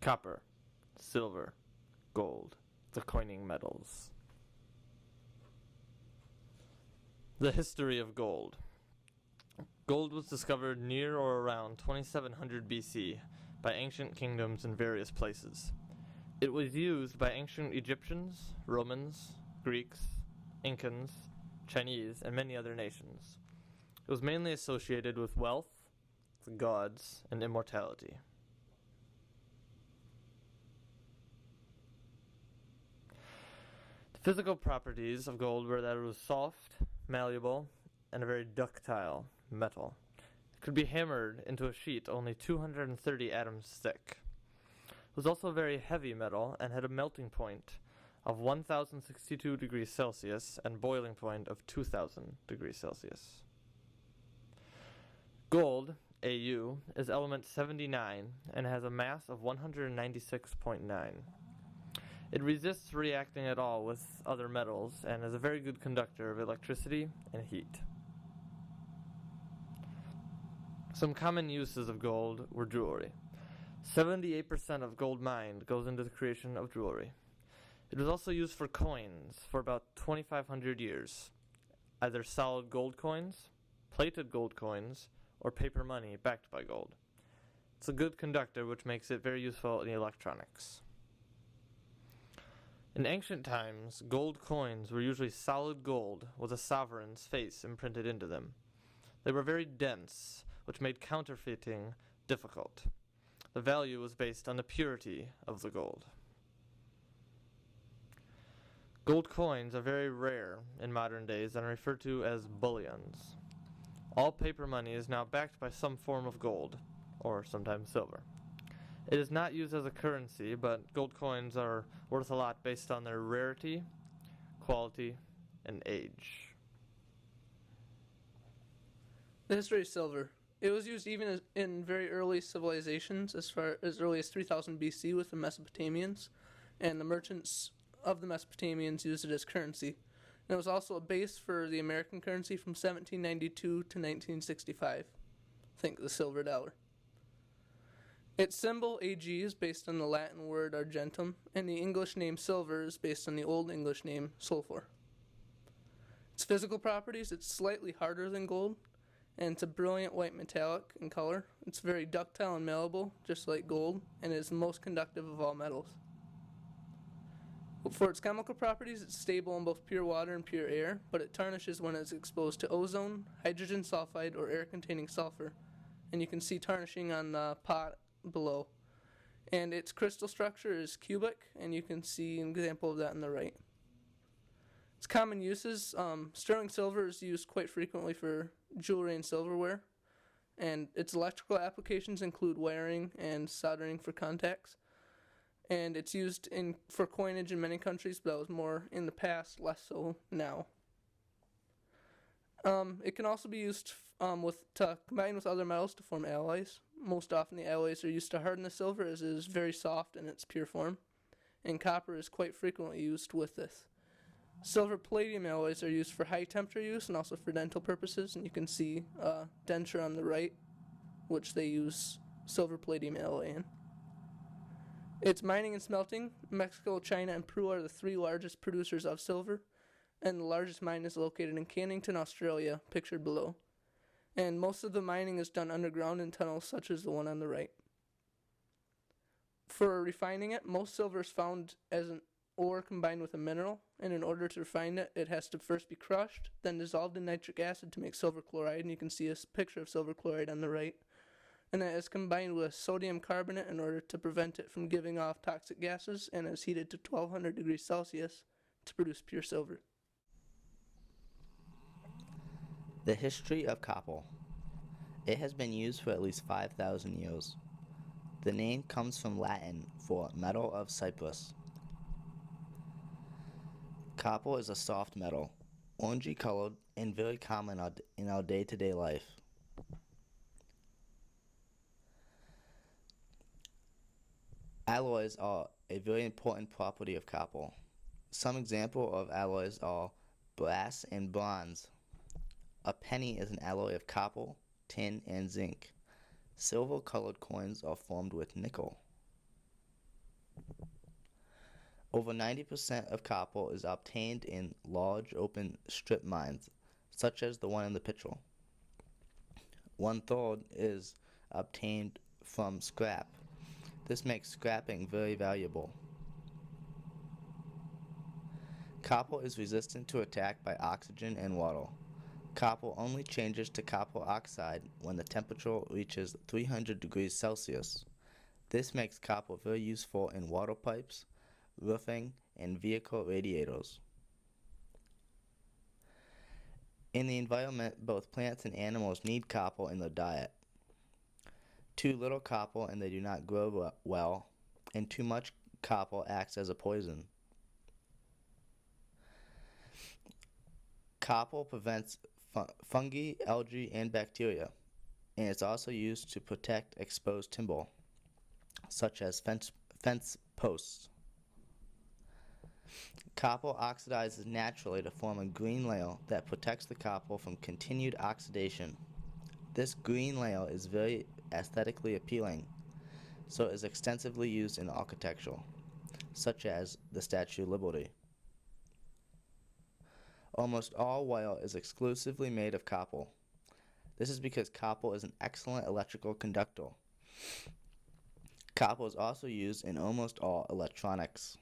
Copper, silver, gold, the coining metals. The history of gold. Gold was discovered near or around 2700 BC by ancient kingdoms in various places. It was used by ancient Egyptians, Romans, Greeks, Incans, Chinese, and many other nations. It was mainly associated with wealth, the gods, and immortality. The physical properties of gold were that it was soft, malleable, and a very ductile metal. It could be hammered into a sheet only 230 atoms thick. It was also a very heavy metal and had a melting point of 1062 degrees Celsius and boiling point of 2000 degrees Celsius. Gold, Au, is element 79 and has a mass of 196.9. It resists reacting at all with other metals and is a very good conductor of electricity and heat. Some common uses of gold were jewelry. 78% of gold mined goes into the creation of jewelry. It was also used for coins for about 2,500 years, either solid gold coins, plated gold coins, or paper money backed by gold. It's a good conductor, which makes it very useful in electronics. In ancient times, gold coins were usually solid gold with a sovereign's face imprinted into them. They were very dense, which made counterfeiting difficult. The value was based on the purity of the gold. Gold coins are very rare in modern days and are referred to as bullions. All paper money is now backed by some form of gold, or sometimes silver. It is not used as a currency, but gold coins are worth a lot based on their rarity, quality, and age. The history of silver. It was used even in very early civilizations, as far as early as 3000 BC with the Mesopotamians, and the merchants of the Mesopotamians used it as currency. And it was also a base for the American currency from 1792 to 1965. Think the silver dollar. Its symbol Ag is based on the Latin word argentum, and the English name silver is based on the Old English name sulfur. Its physical properties, it's slightly harder than gold, and it's a brilliant white metallic in color. It's very ductile and malleable, just like gold, and it is the most conductive of all metals. For its chemical properties, it's stable in both pure water and pure air, but it tarnishes when it's exposed to ozone, hydrogen sulfide, or air-containing sulfur. And you can see tarnishing on the pot below. And its crystal structure is cubic, and you can see an example of that on the right. Its common uses, sterling silver is used quite frequently for jewelry and silverware, and its electrical applications include wiring and soldering for contacts. And it's used for coinage in many countries, but that was more in the past, less so now. It can also be used to combine with other metals to form alloys. Most often the alloys are used to harden the silver, as it is very soft in its pure form, and copper is quite frequently used with this. Silver palladium alloys are used for high temperature use and also for dental purposes, and you can see denture on the right, which they use silver palladium alloy in. Its mining and smelting. Mexico, China, and Peru are the three largest producers of silver, and the largest mine is located in Cannington, Australia, pictured below. And most of the mining is done underground in tunnels such as the one on the right. For refining it, most silver is found as an ore combined with a mineral, and in order to refine it, it has to first be crushed, then dissolved in nitric acid to make silver chloride, and you can see a picture of silver chloride on the right. And that is combined with sodium carbonate in order to prevent it from giving off toxic gases, and is heated to 1200 degrees Celsius to produce pure silver. The history of copper. It has been used for at least 5,000 years. The name comes from Latin for metal of Cyprus. Copper is a soft metal, orangey colored, and very common in our day-to-day life. Alloys are a very important property of copper. Some examples of alloys are brass and bronze. A penny is an alloy of copper, tin, and zinc. Silver-colored coins are formed with nickel. Over 90% of copper is obtained in large open strip mines, such as the one in the picture. 1/3 is obtained from scrap. This makes scrapping very valuable. Copper is resistant to attack by oxygen and water. Copper only changes to copper oxide when the temperature reaches 300 degrees Celsius. This makes copper very useful in water pipes, roofing, and vehicle radiators. In the environment, both plants and animals need copper in their diet. Too little copper and they do not grow well, and too much copper acts as a poison. Copper prevents fungi, algae, and bacteria, and it's also used to protect exposed timber, such as fence posts. Copper oxidizes naturally to form a green layer that protects the copper from continued oxidation. This green layer is very aesthetically appealing, so it is extensively used in architecture, such as the Statue of Liberty. Almost all wire is exclusively made of copper. This is because copper is an excellent electrical conductor. Copper is also used in almost all electronics.